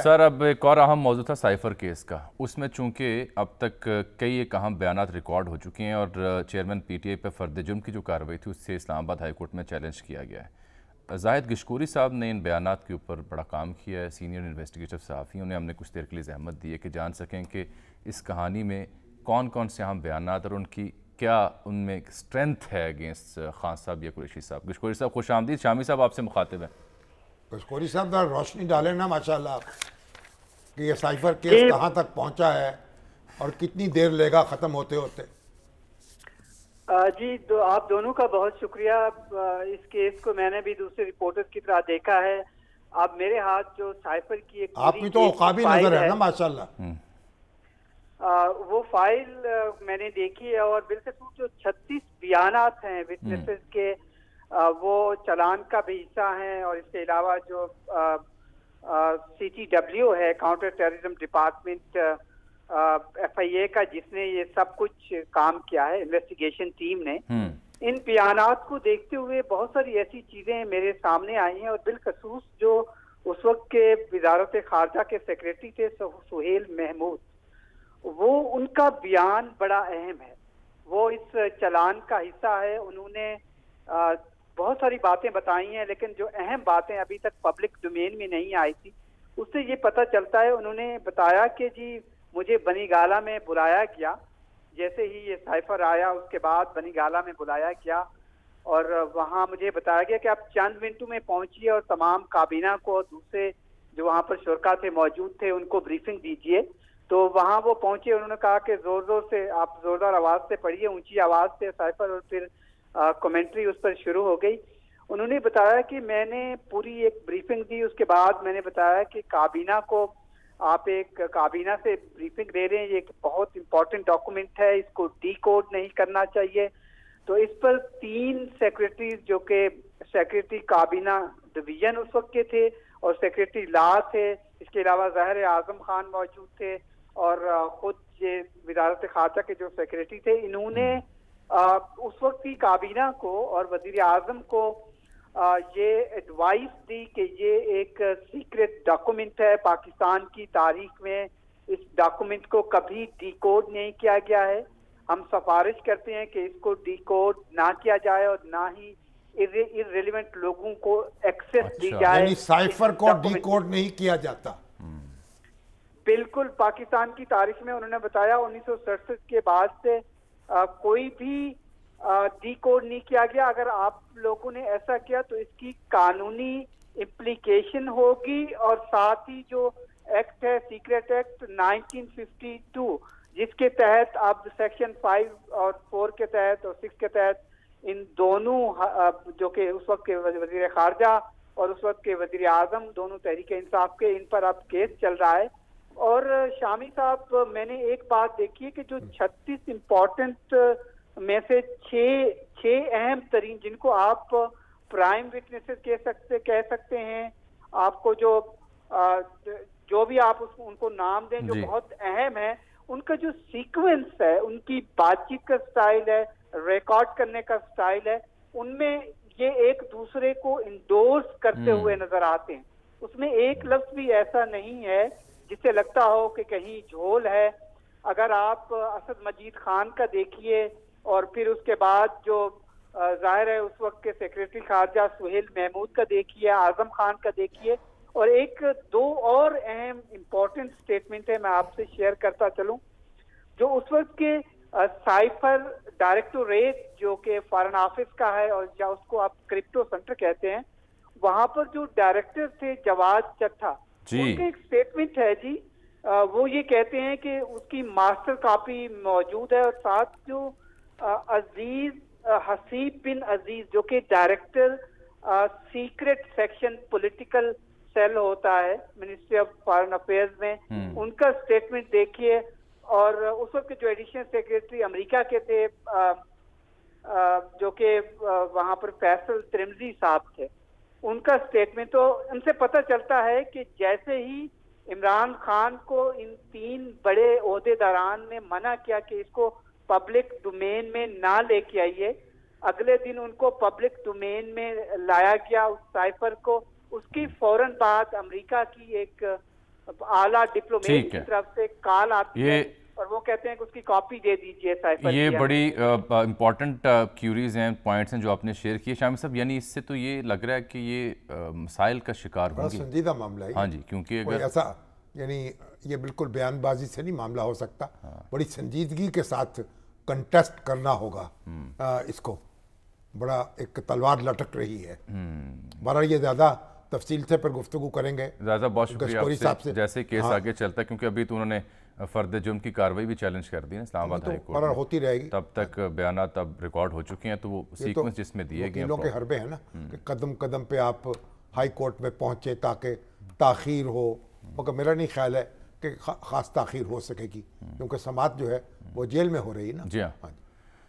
Sir, अब एक और अहम मौजू था साइफर केस का। उसमें चूंकि अब तक कई एक अहम बयानात रिकॉर्ड हो चुके हैं और चेयरमैन पीटीआई पर फर्द जुर्म की जो कार्रवाई थी उससे इस्लामाबाद हाई कोर्ट में चैलेंज किया गया है। जाहिद गिशकोरी साहब ने इन बयानात के ऊपर बड़ा काम किया है। सीनियर इन्वेस्टिगेटिव सहाफ़ी उन्हें हमने कुछ देर के लिए जहमत दी है कि जान सकें कि इस कहानी में कौन कौन से अहम बयानात और उनकी क्या उनमें स्ट्रेंथ है अगेंस्ट खान साहब या कुरैशी साहब। गिशकोरी साहब खुश आमदीद। शामी साहब आपसे मुखातिब हैं। गिशकोरी साहब जरा रोशनी डालें ना माशाल्लाह कि ये साइफर केस कहाँ तक पहुँचा है और कितनी देर लेगा ख़त्म होते होते। जी तो आप दोनों का बहुत शुक्रिया। इस केस को मैंने भी दूसरे रिपोर्टर्स की तरह देखा है। अब मेरे हाथ जो साइफर की एक आपकी तो काबिल नजर है ना माशाल्लाह। वो फाइल मैंने देखी है और बिल्कुल जो 36 बयानात हैं विटनेसेस के, वो चालान का भी हिस्सा हैं। और इसके अलावा जो CTW है, काउंटर टेररिज्म डिपार्टमेंट FIA का, जिसने ये सब कुछ काम किया है, इन्वेस्टिगेशन टीम ने, इन बयानात को देखते हुए बहुत सारी ऐसी चीजें मेरे सामने आई हैं। और बिलखसूस जो उस वक्त के वजारत खारजा के सेक्रेटरी थे सुहेल महमूद, वो उनका बयान बड़ा अहम है। वो इस चालान का हिस्सा है। उन्होंने बहुत सारी बातें बताई हैं, लेकिन जो अहम बातें अभी तक पब्लिक डोमेन में नहीं आई थी, उससे ये पता चलता है। उन्होंने बताया कि जी मुझे बनीगाला में बुलाया गया। जैसे ही ये साइफर आया उसके बाद बनीगाला में बुलाया गया और वहाँ मुझे बताया गया कि आप चंद मिनटों में पहुंचिए और तमाम काबीना को, दूसरे जो वहाँ पर शुरका थे मौजूद थे, उनको ब्रीफिंग दीजिए। तो वहाँ वो पहुंचे। उन्होंने कहा कि जोर जोर से आप जोरदार आवाज से पढ़िए, ऊंची आवाज से साइफर, और फिर कमेंट्री उस पर शुरू हो गई। उन्होंने बताया कि मैंने पूरी एक ब्रीफिंग दी। उसके बाद मैंने बताया कि काबीना को, आप एक काबीना से ब्रीफिंग दे रहे हैं, ये एक बहुत इंपॉर्टेंट डॉक्यूमेंट है, इसको डीकोड नहीं करना चाहिए। तो इस पर 3 सेक्रेटरीज, जो कि सेक्रेटरी काबीना डिवीजन उस वक्त के थे और सेक्रेटरी लॉ थे, इसके अलावा ज़ाहिर आजम खान मौजूद थे और खुद ये वजारत खारजा के जो सेक्रेटरी थे, इन्होंने उस वक्त की काबीना को और वजीर आजम को ये एडवाइस दी कि ये एक सीक्रेट डॉक्यूमेंट है। पाकिस्तान की तारीख में इस डॉक्यूमेंट को कभी डीकोड नहीं किया गया है। हम सिफारिश करते हैं कि इसको डीकोड ना किया जाए और ना ही इररिलेवेंट लोगों को एक्सेस दी जाए। यानी साइफर को डीकोड नहीं किया जाता। बिल्कुल। पाकिस्तान की तारीख में उन्होंने बताया 1967 के बाद से कोई भी डीकोड नहीं किया गया। अगर आप लोगों ने ऐसा किया तो इसकी कानूनी इम्प्लीकेशन होगी। और साथ ही जो एक्ट है, सीक्रेट एक्ट 1952, जिसके तहत अब सेक्शन 5 और 4 के तहत और 6 के तहत इन दोनों, जो कि उस वक्त के वजीर खारजा और उस वक्त के वजीर आजम, दोनों तहरीक इंसाफ के, इन पर अब केस चल रहा है। और शामी साहब, मैंने एक बात देखी है कि जो 36 इम्पोर्टेंट में से 6 अहम तरीन, जिनको आप प्राइम विटनेसेस कह सकते हैं, आपको जो भी आप उनको नाम दें, जो बहुत अहम है, उनका जो सीक्वेंस है, उनकी बातचीत का स्टाइल है, रिकॉर्ड करने का स्टाइल है, उनमें ये एक दूसरे को इंडोर्स करते हुए नजर आते हैं। उसमें एक लफ्ज भी ऐसा नहीं है जिससे लगता हो कि कहीं झोल है। अगर आप असद मजीद खान का देखिए और फिर उसके बाद जो जाहिर है उस वक्त के सेक्रेटरी खारजा सुहेल महमूद का देखिए, आजम खान का देखिए, और 1-2 और अहम इम्पोर्टेंट स्टेटमेंट है, मैं आपसे शेयर करता चलूं। जो उस वक्त के साइफर डायरेक्टोरेट, जो कि फॉरेन ऑफिस का है और या उसको आप क्रिप्टो सेंटर कहते हैं, वहां पर जो डायरेक्टर थे जवाद चट्टा, उनका एक स्टेटमेंट है जी। वो ये कहते हैं कि उसकी मास्टर कॉपी मौजूद है और साथ जो अजीज हसीब बिन अजीज, जो कि director secret section political cell होता है मिनिस्ट्री ऑफ फॉरेन अफेयर्स में, उनका स्टेटमेंट देखिए। और उस वक्त के जो एडिशनल सेक्रेटरी अमेरिका के थे, जो कि वहां पर फैसल त्रिमजी साहब थे, उनका स्टेटमेंट। तो उनसे पता चलता है कि जैसे ही इमरान खान को इन 3 बड़े ओहदेदारान ने मना किया कि इसको पब्लिक डोमेन में ना लेके आइए, अगले दिन उनको पब्लिक डोमेन में लाया गया उस साइफर को। उसकी फौरन बाद अमेरिका की एक आला डिप्लोमेट ठीक की है। तरफ से कॉल आती ये है और वो कहते हैं कि उसकी कॉपी दे दीजिए साइफर ये की। बड़ी इंपॉर्टेंट क्यूरीज हैं, पॉइंट्स हैं जो आपने शेयर किए शामिल साहब। यानी इससे तो ये लग रहा है कि ये मसाइल का शिकार बड़ा होंगी। संजीदा मामला है हाँ जी, क्योंकि कोई अगर ऐसा यानी ये बिल्कुल बयानबाजी से नहीं मामला हो सकता, बड़ी संजीदगी के साथ कंटेस्ट करना होगा इसको। बड़ा एक तलवार लटक रही है। बहरहाल ये ज़्यादा तफसील से पर गुफ्तगू करेंगे ज़्यादा बहुत शुक्रिया गशकोरी साहब आपसे। से। जैसे केस हाँ। आगे चलता है, क्योंकि अभी तो उन्होंने फर्द जुर्म की कार्रवाई भी चैलेंज कर दी है इस्लामाबाद तो हाई कोर्ट बहरहाल में। होती रहेगी। तब तक बयानात अब रिकॉर्ड हो चुके हैं, तो वो ये तो सीक्वेंस जिसमें दिए गए वकीलों के हैं हरबे हैं ना कि कदम कदम पे आप हाई कोर्ट में पहुंचे ताकि ताखीर हो, मगर मेरा नहीं ख्याल है कि ख़ास ताखीर हो सकेगी, क्योंकि समात जो है वो जेल में हो रही है ना। जी हाँ। हाँ जी।